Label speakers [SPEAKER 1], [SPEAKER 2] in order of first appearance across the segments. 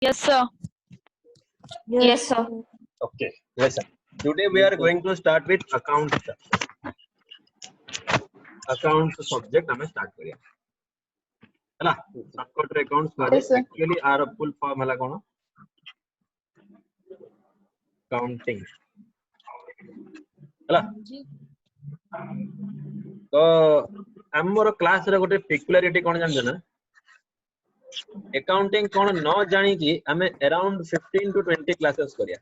[SPEAKER 1] Yes, sir.
[SPEAKER 2] Yes, sir.
[SPEAKER 3] Okay, listen. Today we are going to start with accounts. Accounts subject हमें start करिए. है ना? Shortcut रे accounts का
[SPEAKER 2] Yes, sir.
[SPEAKER 3] actually R full form है कौन? Counting. है ना? तो हमर क्लास रे गोटे peculiarity कौन जानते ना? Accounting कौन न जानी कि हमें around 15 to 20 classes करिया.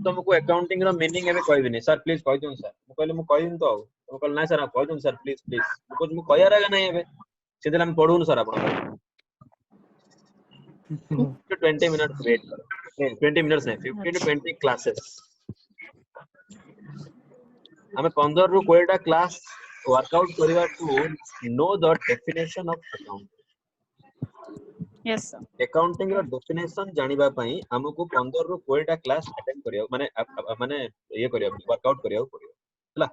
[SPEAKER 3] तुमको अकाउंटिंग रो मीनिंग एबे कहबिनी सर प्लीज कहि दियौ सर मु कहले मु कहिन तो मु कहले ना सर कहि दियौ सर प्लीज प्लीज मु कहया रे नहीं एबे सेदिन हम पढुन सर आपण 20 मिनट्स वेट करो 20 मिनट्स नहीं 15 to 20 क्लासेस हमें 15 रु 20 टा क्लास वर्कआउट करिवा to know the definition of account
[SPEAKER 1] Yes, sir.
[SPEAKER 3] Accounting रो डेफिनेशन जानिबा पई हमको 15 रु 20 टा क्लास अटेंड करियो माने ये करियो वर्कआउट करियो पड़ियो हला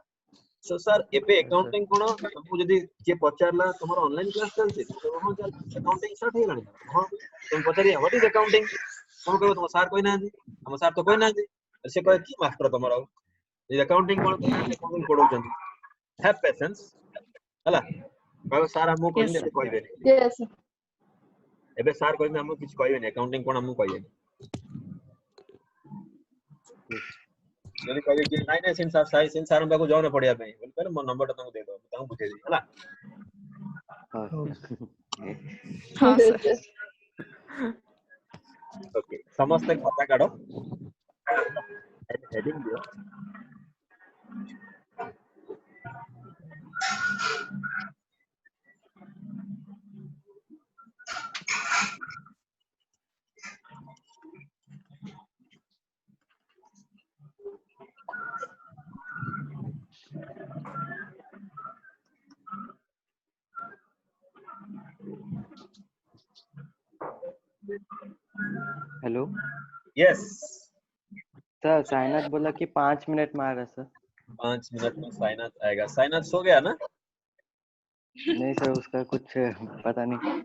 [SPEAKER 3] सो सर एबे अकाउंटिंग कोन तुमको जदी जे पचारला तुम्हारा ऑनलाइन क्लास चलते तो हां चल अकाउंटिंग स्टार्ट हे गलानी हां तुम पचारिया व्हाट इज अकाउंटिंग तुम कहबो तुम सर कोइ ना दी हम सर तो कोइ ना दी से कहे की मास्टर तुम्हारा ये अकाउंटिंग कोन तो अकाउंटिंग पढौ जंदी हैव पेशेंस हला कहबो सर हमको कोइ
[SPEAKER 1] Yes,
[SPEAKER 3] नहीं
[SPEAKER 1] sir.
[SPEAKER 3] कोइ बेनी
[SPEAKER 2] Yes.
[SPEAKER 3] एबे सर कोइ हमको कुछ कहबेनी अकाउंटिंग कोन हमको कहबेनी जने कहबे कि नहीं नहीं सिन सर हम को जाओ ना पढ़िया पे बोल पहले मो नंबर तुमको दे दो तुमको बुझे दी हला
[SPEAKER 1] हाँ, sir.
[SPEAKER 2] Yes.
[SPEAKER 3] ओके समस्त खाता काढो हेडिंग दियो
[SPEAKER 4] हेलो
[SPEAKER 3] यस
[SPEAKER 4] सर साइनाथ बोला कि 5 मिनट में आ रहा सर
[SPEAKER 3] 5 मिनट में साइनाथ आएगा साइनाथ सो गया ना
[SPEAKER 4] नहीं सर उसका कुछ पता नहीं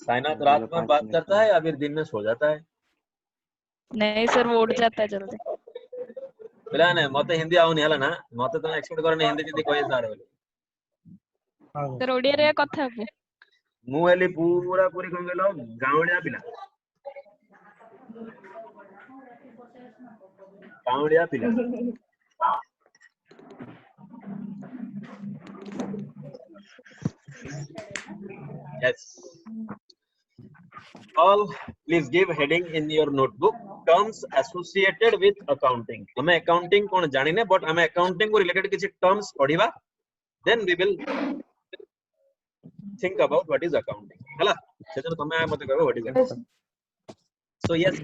[SPEAKER 3] साइनाथ
[SPEAKER 4] बोला
[SPEAKER 3] रात में
[SPEAKER 4] 5
[SPEAKER 3] बात
[SPEAKER 4] मिनट
[SPEAKER 3] करता है या फिर दिन में सो जाता है
[SPEAKER 1] नहीं सर वो उठ जाता है जल्दी.
[SPEAKER 3] बोला ना मते हिंदी आउनी हला ना मते तो एक्सपेक्ट करने हिंदी जदी कहि सार बोले
[SPEAKER 1] सर ओडिया रे कथा हेबे.
[SPEAKER 3] मु हेली पूरा पूरी कोन गेलो गावड़िया पिला गावड़िया पिला yes all please give heading in your notebook terms associated with accounting हमें accounting कोन जानि ने but हमें accounting को related किछि terms पढिबा then we will think about what is accounting हला सेतन तमे मते कहबो what is accounting so yes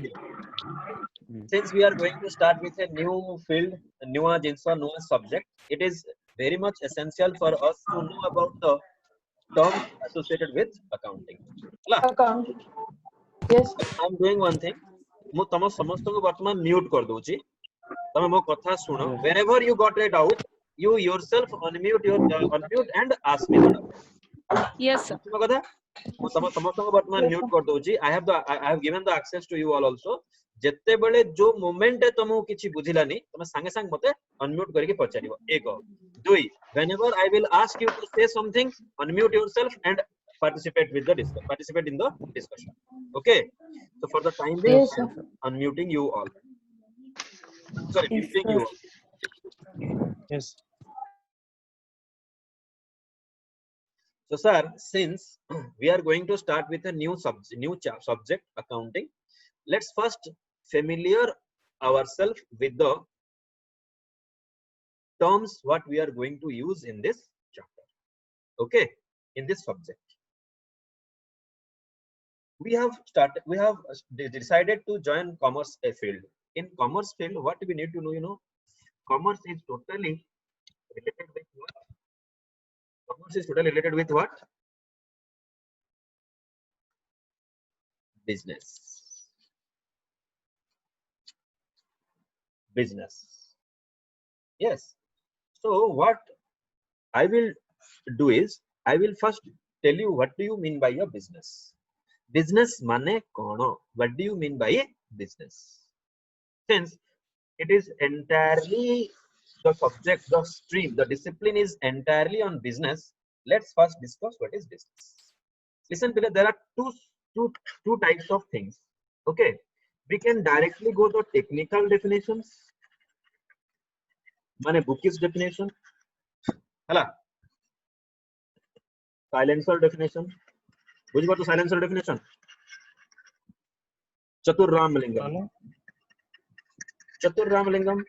[SPEAKER 3] since we are going to start with a new field a new jinsa new subject it is very much essential for us to know about the terms associated with accounting हला
[SPEAKER 2] Accounting. Yes.
[SPEAKER 3] I am doing one thing मु तम समस्त को वर्तमान mute कर दोची तमे मो कथा सुनो whenever you got a doubt you yourself unmute and ask me the doubt
[SPEAKER 1] Yes, sir.
[SPEAKER 3] बुझिबा कथा मु तम समस्त को वर्तमान म्यूट कर दोची I have given the access to you all also जत्ते बेले जो मोमेंट तमो किछि बुझिलानी तमे संगे संग मते अनम्यूट करके पचारिबो एक दुई whenever I will ask you to say something unmute yourself and participate in the discussion okay so for the time being
[SPEAKER 2] Yes,
[SPEAKER 3] I am
[SPEAKER 2] sir.
[SPEAKER 3] unmuting you all sorry
[SPEAKER 2] Yes,
[SPEAKER 3] muting
[SPEAKER 2] sir.
[SPEAKER 3] you all
[SPEAKER 5] Yes.
[SPEAKER 3] so sir since we are going to start with a new subject accounting let's first familiar ourselves with the terms what we are going to use in this chapter okay in this subject we have decided to join commerce field in commerce field what we need to know commerce is totally related with what commerce is totally related with what business yes so what I will do is I will first tell you what do you mean by your business business mane kono? What do you mean by business? Since it is entirely the subject, the stream, the discipline is entirely on business, let's first discuss what is business. Listen, because there are two types of things. Okay, we can directly go to technical definitions, mane bookish definition, hala, silencer definition. बुझ तो silencer definition. चतुर रामलिंगम. चतुर रामलिंगम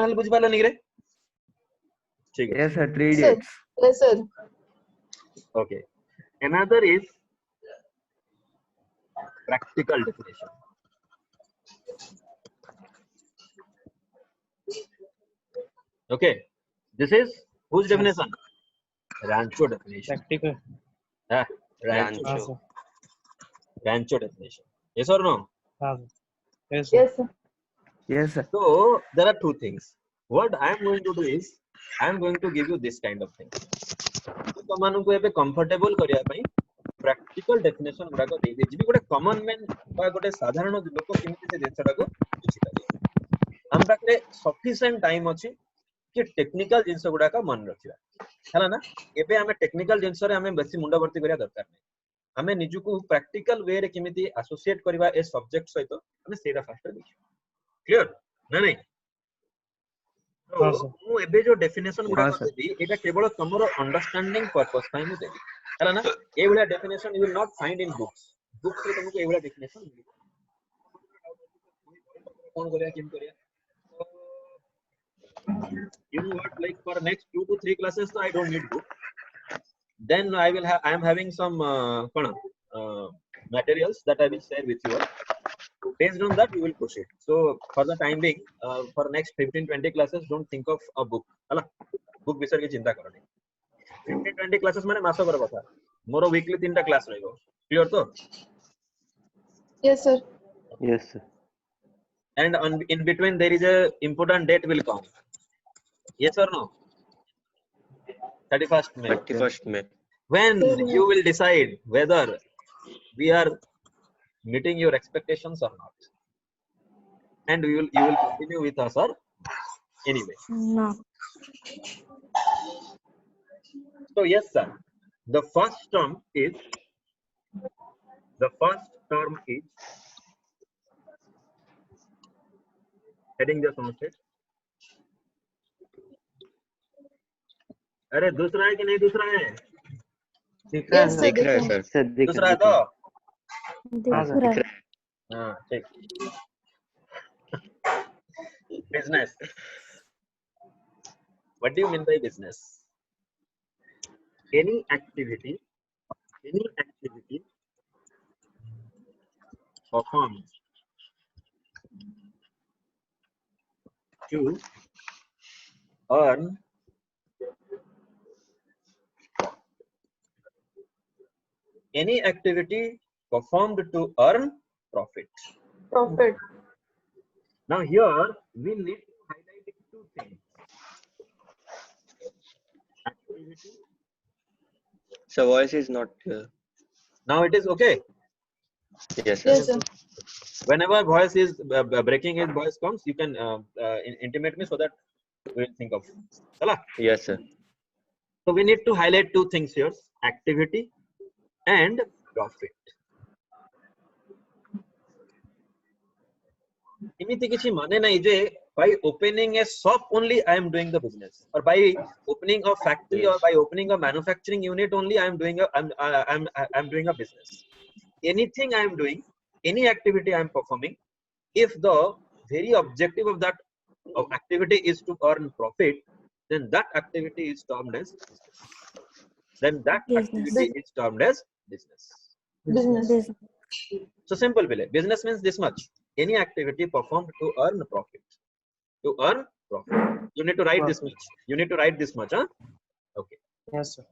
[SPEAKER 3] हल बुझ पाला नहीं रे? ठीक है.
[SPEAKER 4] Yes sir, 3 idiots.
[SPEAKER 2] Yes, sir.
[SPEAKER 3] Okay. Another is practical definition. Okay. This is whose definition? Rancho definition.
[SPEAKER 5] Practical.
[SPEAKER 3] Yeah. Rancho definition. Yes or no?
[SPEAKER 5] Yes, sir.
[SPEAKER 2] Yes, sir.
[SPEAKER 4] Yes sir.
[SPEAKER 3] So there are two things. What I am going to do is I am going to give you this kind of thing. तो मानु को एबे comfortable करिया पई practical definition गुडा को दे दे जिबी गोटे common man बा गोटे साधारण लोक केमिति से जिंसटा को बुझी पारे. हम पाखरे सफिशिएंट टाइम अछि कि टेक्निकल जिंस गुडा का मन रखिया हला ना. एबे हमें टेक्निकल जिंस रे हमें बेसी मुंडा भर्ती करिया दरकार नै. हमें निजु को प्रैक्टिकल वे रे केमिति एसोसिएट करबा ए सब्जेक्ट सहित हमें सेरा फास्ट देखि. क्लियर ना नहीं? तो मु एबे जो डेफिनेशन गुडा देबी एटा केवल तमरो अंडरस्टैंडिंग पर्पस पई मु देबी हला ना. ए वाला definition you will not find in books रे तुमको ए वाला डेफिनेशन मिली कोन करिया किम करिया. You know what, like for next 2 to 3 classes so I don't need book. Then I am having some materials that I will share with you all. Based on that we will proceed. So for the time being for next 15-20 classes don't think of a book hala. Book विषय की चिंता करो नहीं. 15-20 classes माने मासो कर बता मोरो वीकली 3टा क्लास रहेगो. क्लियर तो?
[SPEAKER 2] Yes, sir.
[SPEAKER 4] Yes sir.
[SPEAKER 3] And in between there is a important date will come. Yes or no? 31st May.
[SPEAKER 6] 31st May.
[SPEAKER 3] When you will decide whether we are meeting your expectations or not, and you will continue with us or anyway.
[SPEAKER 2] No.
[SPEAKER 3] So yes sir, the first term is heading just on it. अरे दूसरा है कि नहीं दूसरा है?
[SPEAKER 2] Yes, sir.
[SPEAKER 6] दिख रहा है सर.
[SPEAKER 4] Sir,
[SPEAKER 3] दूसरा है तो
[SPEAKER 2] Different.
[SPEAKER 3] हाँ ठीक. Business. What do you mean by business? Any activity performed to earn profit. Now here we need to highlight two things. Activity.
[SPEAKER 6] So voice is not clear.
[SPEAKER 3] Now it is okay.
[SPEAKER 6] Yes sir.
[SPEAKER 2] Yes, sir.
[SPEAKER 3] Whenever voice is breaking, his voice comes, you can intimate me so that we will think of it. Chala?
[SPEAKER 6] Yes sir.
[SPEAKER 3] So we need to highlight two things here: activity and profit. इमिति किसी माने नहीं जे by opening a shop only I am doing the business, or by opening a factory or by opening a manufacturing unit only I am doing a business. Anything I am doing, any activity I am performing, if the very objective of that activity is to earn profit, then that activity is termed as business.
[SPEAKER 2] Business.
[SPEAKER 3] So simple bile. Business means this much. Any activity performed to earn profit. You need to write this much. Huh? Okay.
[SPEAKER 5] Yes, sir.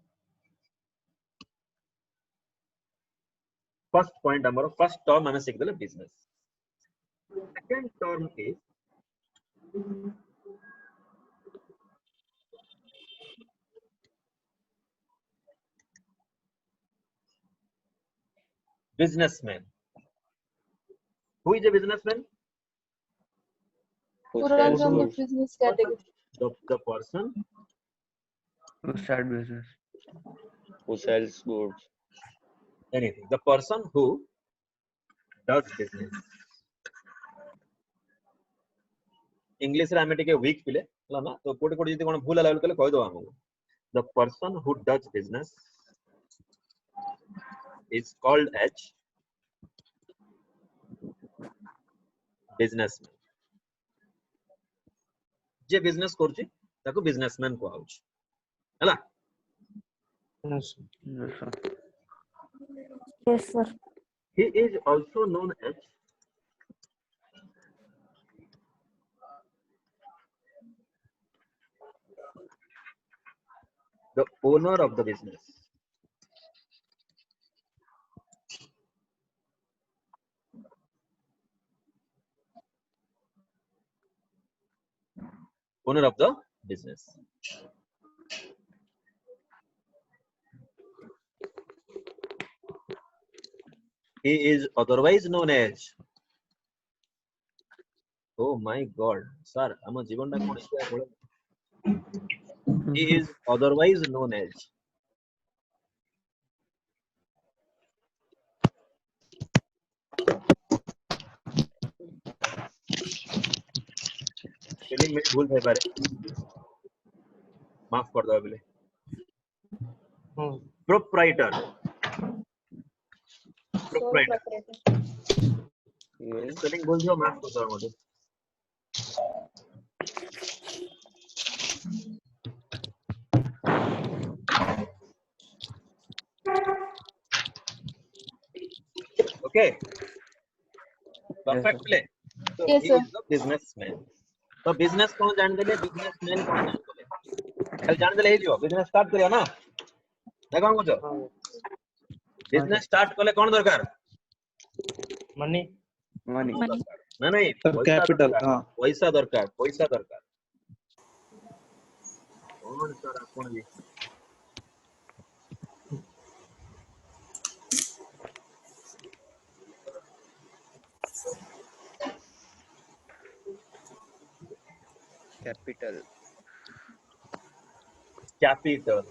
[SPEAKER 3] First point, our first term is business. Second term is businessman. Who is a businessman?
[SPEAKER 6] Who
[SPEAKER 2] Who
[SPEAKER 6] sells
[SPEAKER 2] runs on the
[SPEAKER 6] goods?
[SPEAKER 2] business category?
[SPEAKER 3] The person
[SPEAKER 4] To start business.
[SPEAKER 6] Who sells goods?
[SPEAKER 3] anything. The person who does business. English रे हमें टिके weak पिले ହେଲା ना तो कोटे कोटे जदी कोन भूल होला कले कहि दो हमको. The person who does business is called as businessman. J business करछि ताको बिजनेसमैन को आउछ हैला.
[SPEAKER 5] Yes, sir.
[SPEAKER 4] Yes, sir.
[SPEAKER 2] Yes, sir.
[SPEAKER 3] He is also known as the owner of the business. Owner of the business. He is otherwise known as. Oh my God, sir, ଆମ ଜୀବନଟା କଣ ଏତେ ବଡ଼? He is otherwise known as. Spelling में भूल थे पारे. माफ कर दो बोले.
[SPEAKER 5] Hmm.
[SPEAKER 3] Proprietor.
[SPEAKER 2] Sole
[SPEAKER 3] Proprietor.
[SPEAKER 2] proprietor.
[SPEAKER 6] Means
[SPEAKER 3] spelling भूल दियो माफ कर दो मुझे. Okay. Perfect play. So
[SPEAKER 2] Yes,
[SPEAKER 3] he
[SPEAKER 2] sir.
[SPEAKER 3] is the businessman. तो बिजनेस कौन जान देले बिजनेसमैन कौन जान देले खाली जान देले हे जो बिजनेस स्टार्ट करियो ना देखो कुछ बिजनेस स्टार्ट करले कौन दरकार
[SPEAKER 5] Money.
[SPEAKER 4] Money.
[SPEAKER 1] Money.
[SPEAKER 3] ना नहीं
[SPEAKER 5] Sir, capital. हाँ.
[SPEAKER 3] पैसा दरकार कौन सर आपन जी
[SPEAKER 6] capital.
[SPEAKER 3] capital.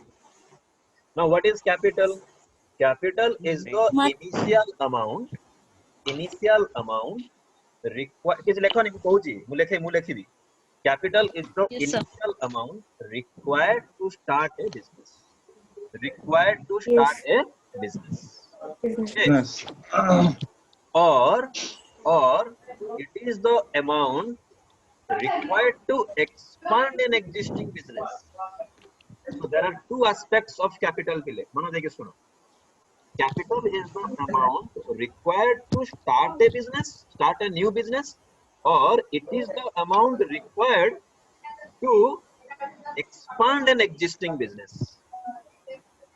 [SPEAKER 3] Now what is capital? Capital is the initial amount required. किसी लेखो नहीं कहूची मु लेखिबी. Capital is the
[SPEAKER 1] Yes, sir.
[SPEAKER 3] initial amount required to start a business.
[SPEAKER 2] Yes.
[SPEAKER 3] A business.
[SPEAKER 2] Business.
[SPEAKER 3] Okay.
[SPEAKER 5] Yes.
[SPEAKER 3] Or it is the amount required to expand an existing business. So there are two aspects of capital के लिए. मनो देखिए सुनो. Capital is the amount required to start a new business, or it is the amount required to expand an existing business.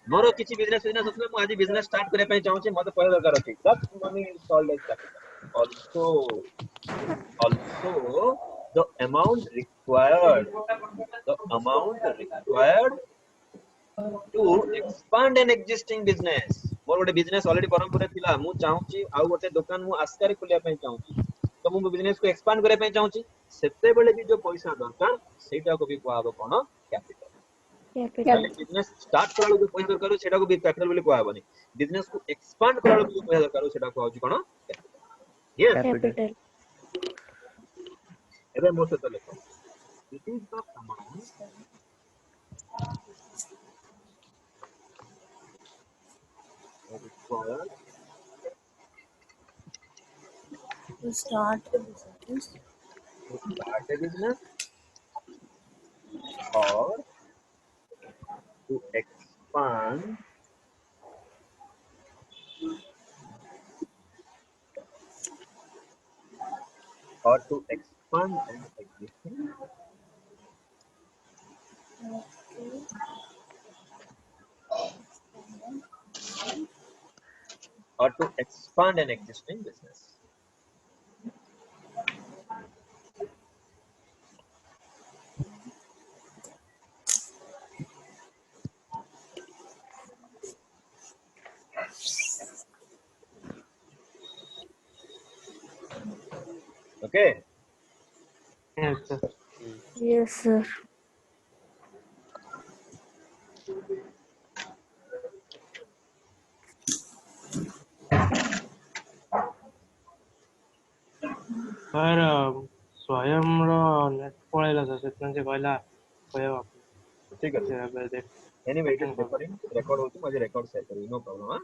[SPEAKER 3] मोर किसी business असले मु आज business start करे पई चाहूची मते पहिले दरकार अछि. That money is called as capital. Also the amount required to expand an existing business. मोर गोटे बिजनेस ऑलरेडी बरमपुर थिला मु चाहूची आ गोटे दुकान मु आस्कारे खोलिया पई चाहूची तो मु बिजनेस को एक्सपांड करे पई चाहूची सेते बेले भी जो पैसा दरकार सेटा को भी कहबो कोन कैपिटल.
[SPEAKER 2] Capital.
[SPEAKER 3] बिजनेस स्टार्ट करा जो पैसा दरकार सेटा को भी कैपिटल बोली कहबनी. बिजनेस को एक्सपांड करा जो पैसा दरकार सेटा कहउची कोन कैपिटल. Yes
[SPEAKER 2] Capital.
[SPEAKER 3] एबे मो से तो लेखो. It is the amount required
[SPEAKER 2] To start a business.
[SPEAKER 3] to start a business or to expand an existing business. Okay
[SPEAKER 5] Yes, sir.
[SPEAKER 2] Yes, sir.
[SPEAKER 5] Sir, ସ୍ୱୟଂର ନେଟ୍ ପଳେଇଲା sir, ସେଥିପାଇଁ ସେ କହିଲା କହିବା
[SPEAKER 3] ठीक
[SPEAKER 5] ସେ
[SPEAKER 3] है
[SPEAKER 5] ଏବେ ଦେଖ
[SPEAKER 3] anyway it is recording record होती मुझे रिकॉर्ड शेयर करिए नो प्रॉब्लम हां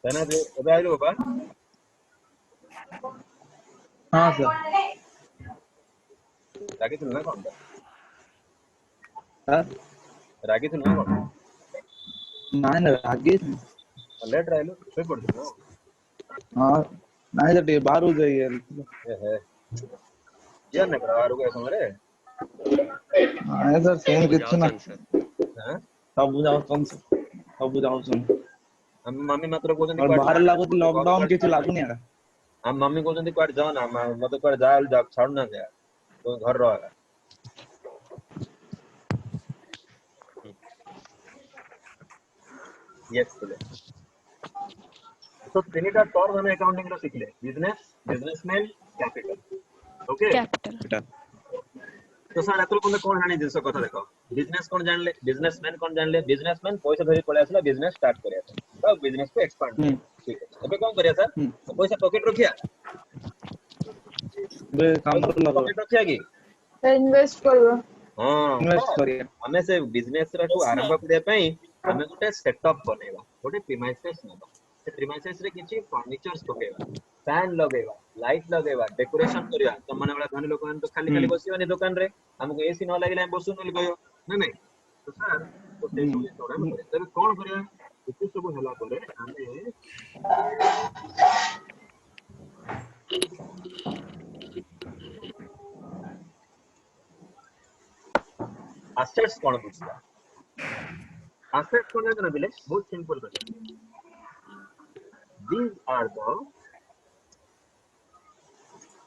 [SPEAKER 3] कहना जो ଏବେ ଆଇलो ବାବା
[SPEAKER 5] हाँ सर
[SPEAKER 3] ରାଗିଥିଲୁ ନା କଣ
[SPEAKER 5] हाँ
[SPEAKER 3] ରାଗିଥିଲୁ ନା କଣ
[SPEAKER 5] ନାଇଁ ନା ଆगे
[SPEAKER 3] ଲେଟ୍ ରେ ଆଇଲୁ ଶୋଇ ପଡିଥିଲୁ
[SPEAKER 5] हाँ ନାଇଁ ତ ଟିକେ ବାହାରକୁ ଯାଇ
[SPEAKER 3] ଏ ହେ ଯିଆ ନା ବାହାରକୁ ଏ ସମୟରେ
[SPEAKER 5] ନାଇଁ ସାର୍ ସେମିତି କିଛି ନା
[SPEAKER 3] ହାଁ
[SPEAKER 5] ସବୁ ଯାଉଛନ୍ତି ସବୁ ଯାଉଛନ୍ତି
[SPEAKER 3] ଆମ ମମ୍ମୀ ମାତ୍ର କହୁଛନ୍ତି
[SPEAKER 5] और
[SPEAKER 3] କୁଆଡେ
[SPEAKER 5] बाहर
[SPEAKER 3] ଯାଆନା,
[SPEAKER 5] ଲାଗୁଛି
[SPEAKER 3] ମତେ ଘରୁ
[SPEAKER 5] लॉकडाउन
[SPEAKER 3] କୁଆଡେ
[SPEAKER 5] କିଛି ଲାଗୁନି ଆକା
[SPEAKER 3] ଆମ ମମ୍ମୀ କହୁଛନ୍ତି କୁଆଡେ ଯାଅନା ମତେ କୁଆଡେ ଯା ବୋଲି ଛାଡୁନାହାନ୍ତି ଆକା। ତୁ ଘରେ ରହ ଆକା। Yes ଥିଲେ तो ତିନିଟା ଟର୍ମ ଆମେ ଆକାଉଣ୍ଟିଂ ର ଶିଖିଲେ ବିଜନେସମ୍ୟାନ କ୍ୟାପିଟାଲ ଓକେ
[SPEAKER 1] Capital.
[SPEAKER 3] तो सर एतल कोन कोन जानि जिंस कथा देखो बिजनेस कोन जानले बिजनेसमैन कोन जानले बिजनेसमैन पैसा धरि पळे आसला बिजनेस स्टार्ट करिया तो बिजनेस को एक्सपांड
[SPEAKER 5] हम्म
[SPEAKER 3] ठीक है अबे कोन करिया सर तो पैसा पॉकेट रखिया
[SPEAKER 5] बे काम कर लगा
[SPEAKER 3] पॉकेट रखिया की
[SPEAKER 2] Invest करबो.
[SPEAKER 3] हां
[SPEAKER 5] इन्वेस्ट करिए
[SPEAKER 3] हमें से बिजनेस रा को आरंभ करिया पई हमें गोटे सेटअप बनेबा गोटे प्रीमाइसेस नबा से प्रीमाइसेस रे किछि फर्नीचर्स पकेबा फैन लगेबा लाइट लगेबा डेकोरेशन करिया तो माने वाला धनी लोक तो खाली खाली बसिबानी दुकान रे हमको एसी न लागिले हम बसु न कहयो ना नहीं तो सर तो से सब थोड़ा हम करे तबे कोन करिया इति सब हला परे हमें assets कोन बुझिया assets कोन ना दिले बहुत सिंपल कथा these are the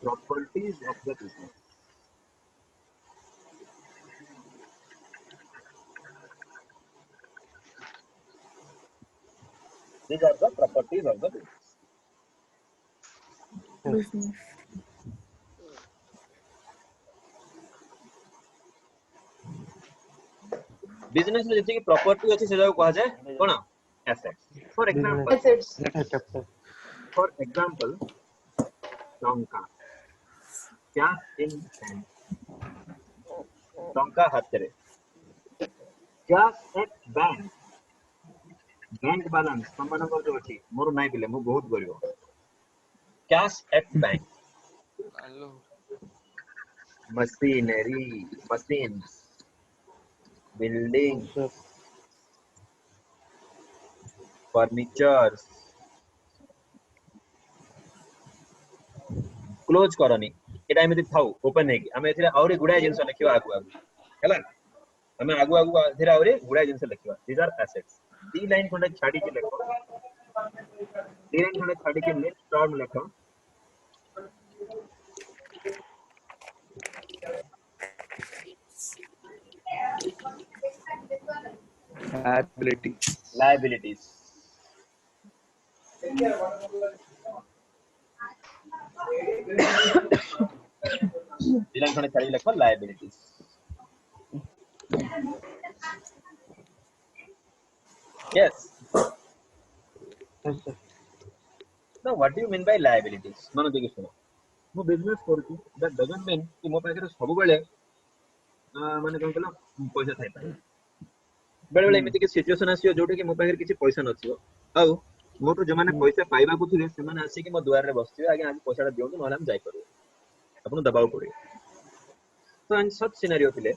[SPEAKER 3] properties of the business these are the properties of the business
[SPEAKER 2] Business.
[SPEAKER 3] Business में जति प्रॉपर्टी अछि से जाको कहा जाय कोन एसेट्स फॉर एग्जांपल टंका कैश इन बैंक टंका हाथ रे cash at bank bank balance संबंध कर जो अछि मोर नाही दिले मु बहुत गरीब cash at bank machinery machines building furniture close करनी एटा एमिति थाउ ओपन है कि हमें एथिरा औरी गुडा जिंस लिखिवा आगु आगु हैला हमें आगु आगु एथिरा औरी गुडा जिंस लिखिवा दीज आर एसेट्स दी लाइन खंडे छाडी के लिखो दी लाइन खंडे छाडी के नेक्स्ट टर्म लिखो
[SPEAKER 5] liability
[SPEAKER 3] liabilities दी लाइन खंडे छाडी लिखो liabilities yes
[SPEAKER 5] yes sir
[SPEAKER 3] now what do you mean by liabilities मन देखि सुनो मु बिजनेस करछु दैट डजंट मीन कि मो पाखरे सब बेले माने कोन कहला पैसा थाई पारे बेले बेले एमिति कि सिचुएशन आसीयो जोटे कि मो पाखरे किछि पैसा नथियो आउ मोटो जे माने पैसा पाइबा को थिले से माने आसी कि मो दुआर रे बसथियो आगे आज पैसाटा दियंतु नहले हम जाई करू आपन दबाव पड़े तो इन सच सिनेरियो थिले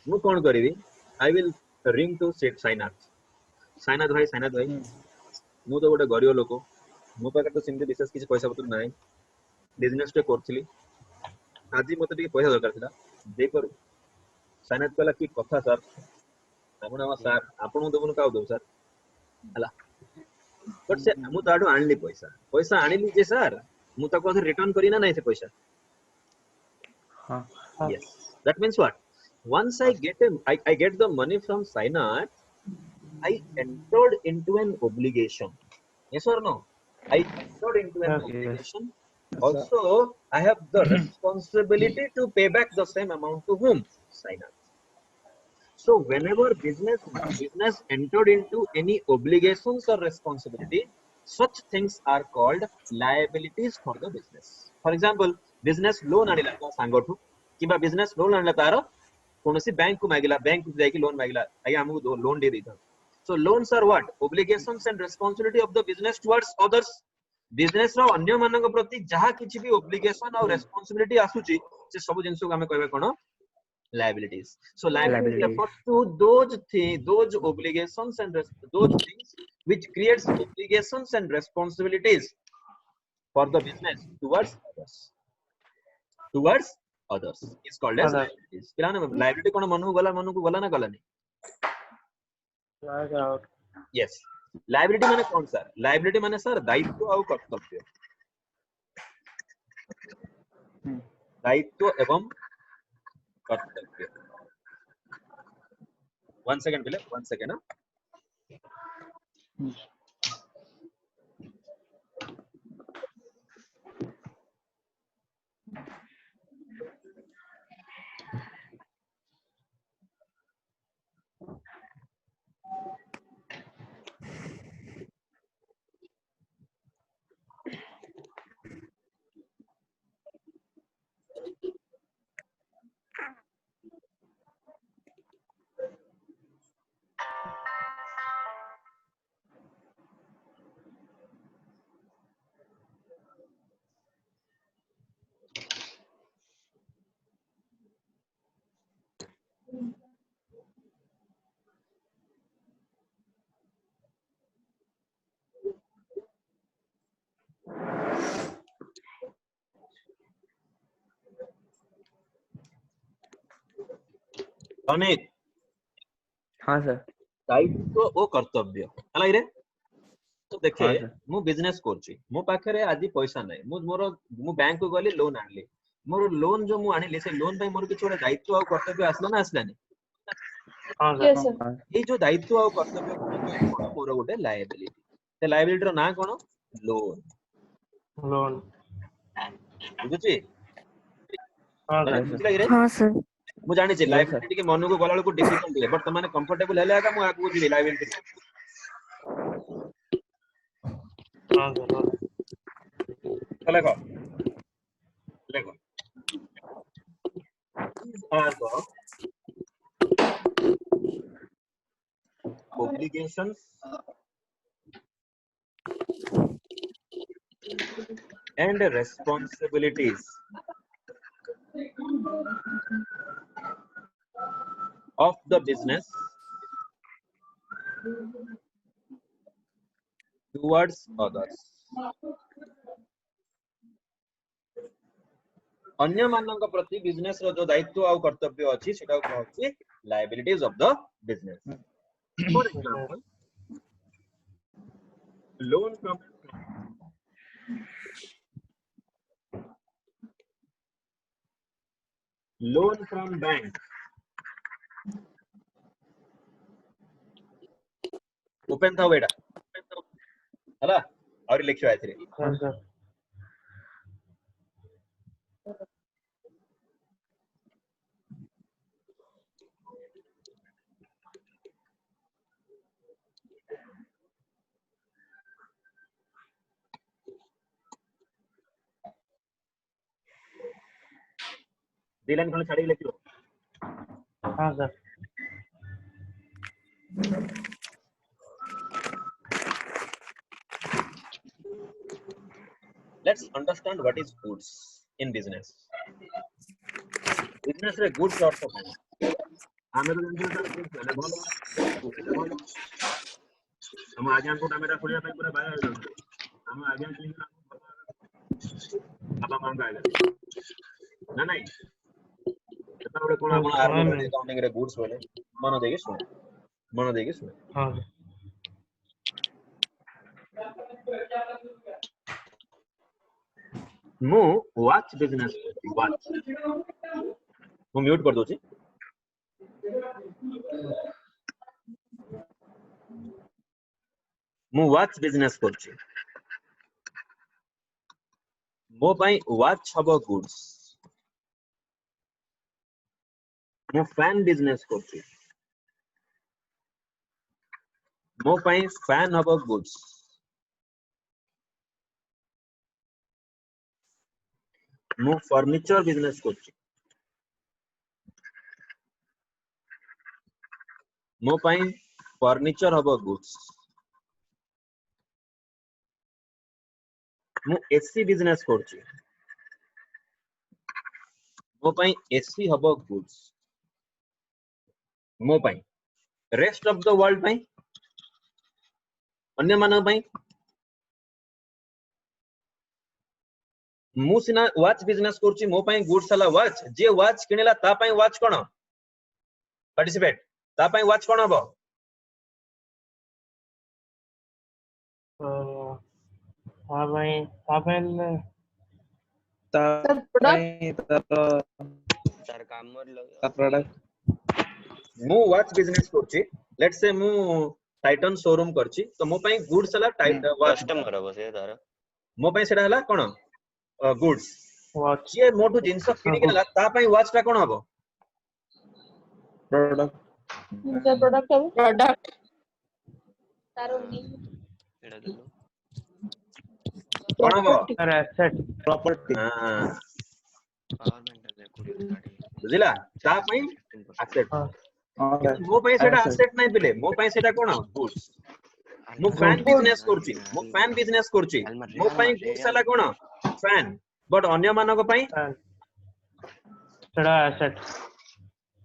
[SPEAKER 3] मु कोन करिवि I will ring to Sainath भाई मु तो गोटे गरीब लोक मो पाखे तो सेमती विशेष किसी पैसा पत्र ना बिजनेस टे करथिली आज मते टिके पैसा दरकार थिला दे करू साइनाथ कहला कि कथा सर आपण हम सर आपण देबन का दो सर हला बट से मु ताडू आनली पैसा पैसा आनिली जे सर मु ताको रिटर्न करी ना नहीं से पैसा
[SPEAKER 4] हाँ
[SPEAKER 3] yes that means what once I get the money from Sainath I entered into an obligation yes or no I entered into an
[SPEAKER 4] Yes.
[SPEAKER 3] obligation also I have the responsibility to pay back the same amount to whom Sainath so whenever business entered into any obligations or responsibility such things are called liabilities for the business for example business loan anila ta sangotu किबा business loan आणला तार कोनोसी bank को मागिला bank को जाई कि loan मागिला आया हमको लोन दे देता so loans are what obligations and responsibility of the business towards others business रो अन्य मानक प्रति जहा किछि भी ओब्लिगेशन और रिस्पांसिबिलिटी आसुची से सब जिंस को हमें कहबे कोन liabilities so liability refers to those obligations and those things which creates obligations and responsibilities for the business towards others is called as liabilities पिलाने liability कोन मनु को गला ना गला नहीं yes liability माने कौन सर liability माने सर दायित्व और कर्तव्य दायित्व एवं कर्तव्य one second पहले one second ना अनेक
[SPEAKER 4] हाँ सर
[SPEAKER 3] दायित्व और कर्तव्य हला रे तो देखे
[SPEAKER 4] हाँ सर
[SPEAKER 3] मु बिजनेस करछि मो पाखरे आज पैसा नै मु बैंक को गली लोन आनली मोर लोन जो मु आनिले से लोन पे मोर किछ दायित्व और कर्तव्य आसला ना आसलानी
[SPEAKER 2] Yes, sir.
[SPEAKER 3] ये जो दायित्व और कर्तव्य कोन मोर गोटे लायबिलिटी ते लायबिलिटी रो ना कोन लोन बुझुची बुझला रे
[SPEAKER 2] हाँ सर.
[SPEAKER 3] मु जानि छी
[SPEAKER 4] Yes,
[SPEAKER 3] लायबिलिटी के मन को गला को डिफिकल्ट है बट तमाने कंफर्टेबल हेले आका मु आकु बुझी लायबिलिटी
[SPEAKER 5] हां sir
[SPEAKER 3] लेखो लेखो are the obligations and responsibilities of the business towards others अन्य मानक प्रति बिजनेस रो जो दायित्व और कर्तव्य अछि सेटा कहछि liabilities of the business for example loan from bank ओपन था बेटा हला और लिखियो आइथरे
[SPEAKER 5] हां सर
[SPEAKER 3] दिलन खण छाडी लिखियो
[SPEAKER 5] हां sir
[SPEAKER 3] let's understand what is goods in business रे goods अर्थ कोन आमे तो जानते हैं goods माने भलो हम आगे हमको कैमरा खोलिया पे पूरा बाहर आ जाओ हम आगे क्लिक ना बाबा मांगा आइला ना नहीं ସେଟା ଗୋଟେ କୋଣ ଆପଣ ଆରମ୍ଭ କଲେ ଆକାଉଣ୍ଟିଂ ରେ ଗୁଡ୍ସ ବୋଲେ ମନ ଦେଇକି ଶୁଣ
[SPEAKER 5] हाँ
[SPEAKER 3] ମୁଁ ୱାଚ୍ बिजनेस करती ୱାଚ୍ ମୁଁ म्यूट कर दोची ମୁଁ ୱାଚ୍ बिजनेस करची ମୋ ପାଇଁ ୱାଚ୍ ହବ ଗୁଡ୍स ମୁଁ ଫ୍ୟାନ୍ बिजनेस करची ମୋ ପାଇଁ ଫ୍ୟାନ୍ ହବ ଗୁଡ୍ସ ମୁଁ फर्नीचर बिजनेस करची ମୋ ପାଇଁ फर्नीचर हबो गुड्स ମୁଁ एसी बिजनेस करची ମୋ ପାଇଁ एसी हबो गुड्स ମୋ ପାଇଁ रेस्ट ऑफ द वर्ल्ड ପାଇଁ अन्य मानव ପାଇଁ ମୁଁ ସିନା ୱାଚ୍ बिजनेस करची ମୋ ପାଇଁ गुड्स हला ୱାଚ୍ जे ୱାଚ୍ किनेला ता ପାଇଁ ୱାଚ୍ कोन पार्टिसिपेट ता ପାଇଁ ୱାଚ୍ कोन हबो
[SPEAKER 5] हाँ भाई
[SPEAKER 2] सर प्रोडक्ट
[SPEAKER 6] तार काम मर लग
[SPEAKER 4] प्रोडक्ट
[SPEAKER 3] ମୁଁ ୱାଚ୍ बिजनेस करची लेट्स से ମୁଁ टाइटन शोरूम करची तो मो ପାଇଁ गुड्स हला ୱାଚ୍
[SPEAKER 6] कस्टमर हो से तार
[SPEAKER 3] मो ପାଇଁ सेटा हला कोन गुड्स
[SPEAKER 5] वॉच
[SPEAKER 3] जे मोटू जिंस किनी केला ता ପାଇଁ ୱାଚ୍ टा कोन हबो
[SPEAKER 4] प्रोडक्ट
[SPEAKER 2] सर प्रोडक्ट है प्रोडक्ट तारो
[SPEAKER 6] एड़ा देलो
[SPEAKER 3] कोन हबो
[SPEAKER 5] सर एसेट
[SPEAKER 4] प्रॉपर्टी
[SPEAKER 3] हां
[SPEAKER 6] पावर मेंटल है कुड़ी गाड़ी
[SPEAKER 3] बुझिला ता ପାଇଁ एसेट
[SPEAKER 5] हाँ
[SPEAKER 3] मो ପାଇଁ सेटा एसेट नै बिले मो ପାଇଁ सेटा कोन गुड्स मो फैन बिजनेस करची मो फैन बिजनेस करची मो ପାଇଁ गुड्स हला कोन फैन बट अन्य मानक ପାଇଁ
[SPEAKER 5] सड़ा एसेट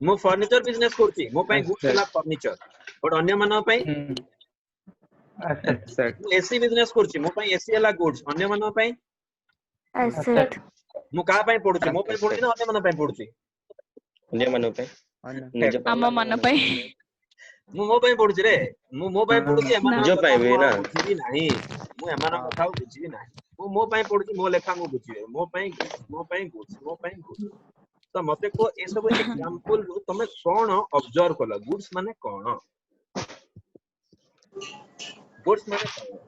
[SPEAKER 3] मो फर्नीचर बिजनेस करची मो ପାଇଁ गुड्स हला फर्नीचर बट अन्य मानक ପାଇଁ
[SPEAKER 5] एसेट
[SPEAKER 3] मो एसी बिजनेस करची मो ପାଇଁ एसी हला गुड्स अन्य मानक ପାଇଁ
[SPEAKER 1] एसेट
[SPEAKER 3] मु का ପାଇଁ पडुची मो ପାଇଁ पडुची ना अन्य मानक ପାଇଁ पडुची
[SPEAKER 6] जे मनो पे निज
[SPEAKER 1] ଆମ ମନ ପାଇଁ
[SPEAKER 3] मु मो ପାଇଁ पडुची रे मु मो ପାଇଁ पडुची एमान
[SPEAKER 6] निज ପାଇଁ भी ना
[SPEAKER 3] बुझिबी नाही मु एमान कथा बुझिबी नाही मु मो ପାଇଁ पडुची मो लेखा मु बुझिबे मो ପାଇଁ गुड्स तो मते को ए सब एग्जांपल रो तमे कोन ऑब्जर्व कला गुड्स माने कोन गुड्स माने कोन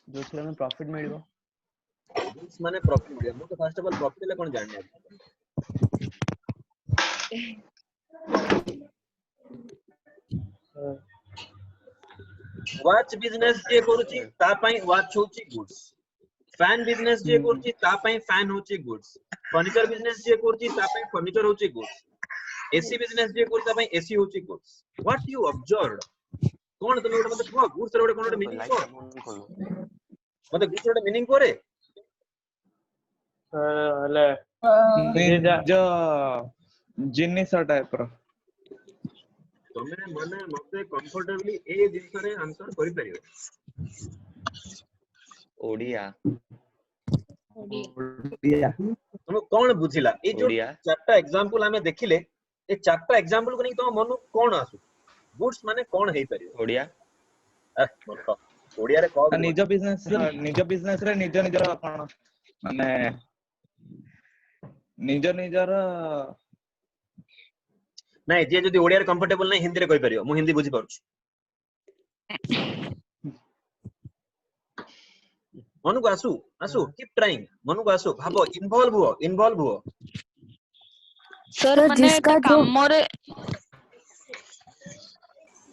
[SPEAKER 4] जोथले में प्रॉफिट मिलबो
[SPEAKER 3] गुड्स माने प्रॉफिट मिले मु तो फर्स्ट ऑफ ऑल प्रॉफिट ले कोन जानने वॉच बिजनेस जे करूची ता पई वॉच होची गुड्स फैन बिजनेस जे करूची ता पई फैन होची गुड्स फर्नीचर बिजनेस जे करूची ता पई फर्नीचर होची गुड्स एसी बिजनेस जे करूची ता पई एसी होची गुड्स व्हाट यू ऑब्जर्व्ड कोन तमे ओटा मते को गुड्स रे ओटा कोन ओटा मीनिंग को मते गुड्स रे मीनिंग को रे
[SPEAKER 5] ले
[SPEAKER 4] जो जिनिस टाइप रो
[SPEAKER 3] तमे माने मते कंफर्टेबली ए जिंस रे आंसर करि परियो
[SPEAKER 6] ओडिया
[SPEAKER 3] तुम कोन बुझिला ए जो
[SPEAKER 6] ओडिया
[SPEAKER 3] चारटा एग्जांपल हमें देखिले ए चारटा एग्जांपल को नहीं तो मन कोन आसु गुड्स माने कोन हेई परियो
[SPEAKER 6] ओडिया
[SPEAKER 3] मत ओडिया रे को
[SPEAKER 4] निज बिजनेस रे निज निजर आपण माने निजर
[SPEAKER 3] नहीं जे जदी ओडिया रे कंफर्टेबल नहीं हिंदी रे कहि परियो मु हिंदी बुझी पारुछी मनु को आसु कीप ट्राइंग मनु को आसु भाबो इन्वॉल्व हुओ
[SPEAKER 1] सर माने काम रे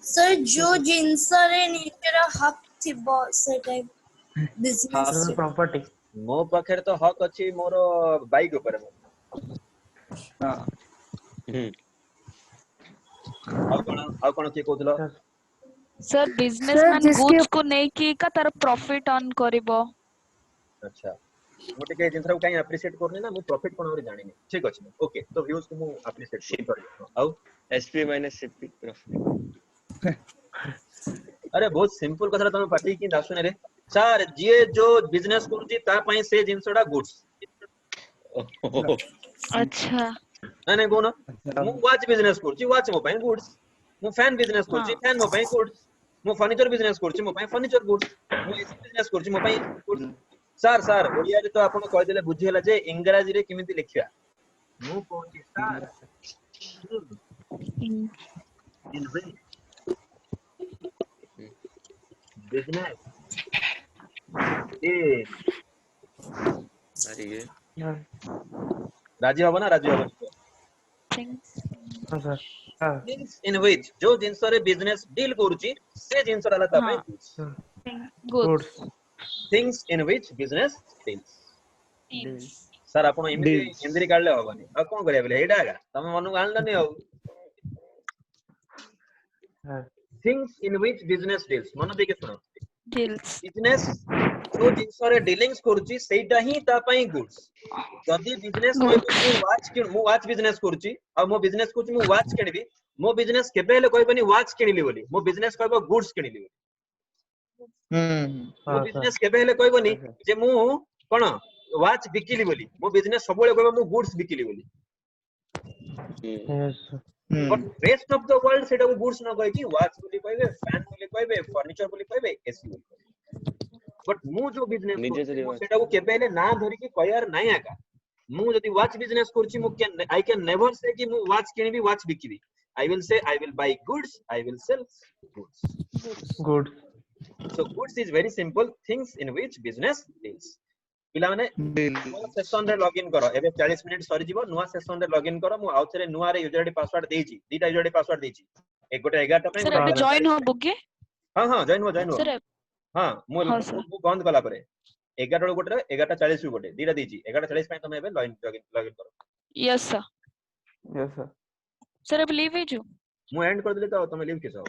[SPEAKER 7] सर जो जिनस रे निजर हक थिबो से टाइप बिजनेस
[SPEAKER 5] प्रॉपर्टी
[SPEAKER 3] मो पाखर तो हक अछि मोर बाइक ऊपर
[SPEAKER 4] हां
[SPEAKER 3] आ कोन के कोथलो
[SPEAKER 1] सर बिजनेसमैन गुड्स को नहीं की का तार प्रॉफिट अर्न करिवो
[SPEAKER 3] अच्छा मोटे के जिनसरा काई एप्रिशिएट करनी ना मु प्रॉफिट कोन और जानि नहीं ठीक अछि ओके तो व्यूज को मु एप्रिशिएट करि आउ
[SPEAKER 6] SP minus CP profit.
[SPEAKER 3] अरे बहुत सिंपल कथा तुम पार्टी की आसुने रे सर जे जो बिजनेस करूची ता पई से जिंसडा गुड्स
[SPEAKER 1] अच्छा
[SPEAKER 3] ना नहीं कोन मु वाच बिजनेस करूची वाच मो पई गुड्स मु फैन बिजनेस करूची फैन मो पई गुड्स मु फर्नीचर बिजनेस करूची मो पई फर्नीचर गुड्स मु एसी बिजनेस करूची मो पई गुड्स सर ओडिया रे तो आपण कह देले बुझी हला जे इंग्रजी रे केमिति लिखिया मु कोची सर इन वे बिजनेस ए
[SPEAKER 6] अरे ये
[SPEAKER 3] राजी हबो ना राजी हबो
[SPEAKER 5] हाँ सर
[SPEAKER 3] थिंग्स इन व्हिच जो जिंस रे बिजनेस डील करूची से जिंस रा ता पई
[SPEAKER 1] good
[SPEAKER 3] things in which business deals sir आपण हिंदी काढले हबनी आ कोन करिया बोले एडा आगा तमे मनु गाणलनी हो things in which business deals मन देके सुनो
[SPEAKER 1] डील्स
[SPEAKER 3] बिजनेस जो जिंस रे डीलिंग्स करूची सेटा ही ता पई गुड्स जदी बिजनेस मु वाच बिजनेस करूची आ मो बिजनेस करूची मु वाच किनिबी मो बिजनेस केबे ले कहबनी वाच किनिली बोली मो बिजनेस कहबो गुड्स किनिली मो बिजनेस केबे ले कहबनी जे मु कोन वाच बिकिली बोली मो बिजनेस सबले कहबो मु गुड्स बिकिली बोली but rest of the world सेटा को गुड्स न कहि कि वाच बोली कहबे फैन बोली कहबे फर्नीचर बोली कहबे एसी बोली बट मु जो बिजनेस सेटा को केबे ले ना धरि कि कहयार नाही आका मु जदी वाच बिजनेस करछि मु can I can never say कि मु वाच किनिबी वाच बिकिबी I will say I will buy goods I will sell goods so goods is very simple things in which business deals पिला माने नुवा सेशन रे लॉगिन करो एबे 40 मिनिट सरी जीवो नुवा सेशन रे लॉगिन करो मु आउथरे नुवा रे यूजर आईडी पासवर्ड देइची दीटा यूजर आईडी पासवर्ड देइची एक गोटे 11 टाइम
[SPEAKER 1] सर अबे जॉइन हो बुके
[SPEAKER 3] हां जॉइन हो
[SPEAKER 1] सर
[SPEAKER 3] हां मु बंद कला परे 11 रो गोटे 11:40 रो गोटे दीटा देइची 11:40 पय तमे एबे लॉगिन करो
[SPEAKER 1] yes sir
[SPEAKER 4] yes sir
[SPEAKER 1] sir अब लीव है जो
[SPEAKER 3] मु एंड कर देले तो तमे लीव केसो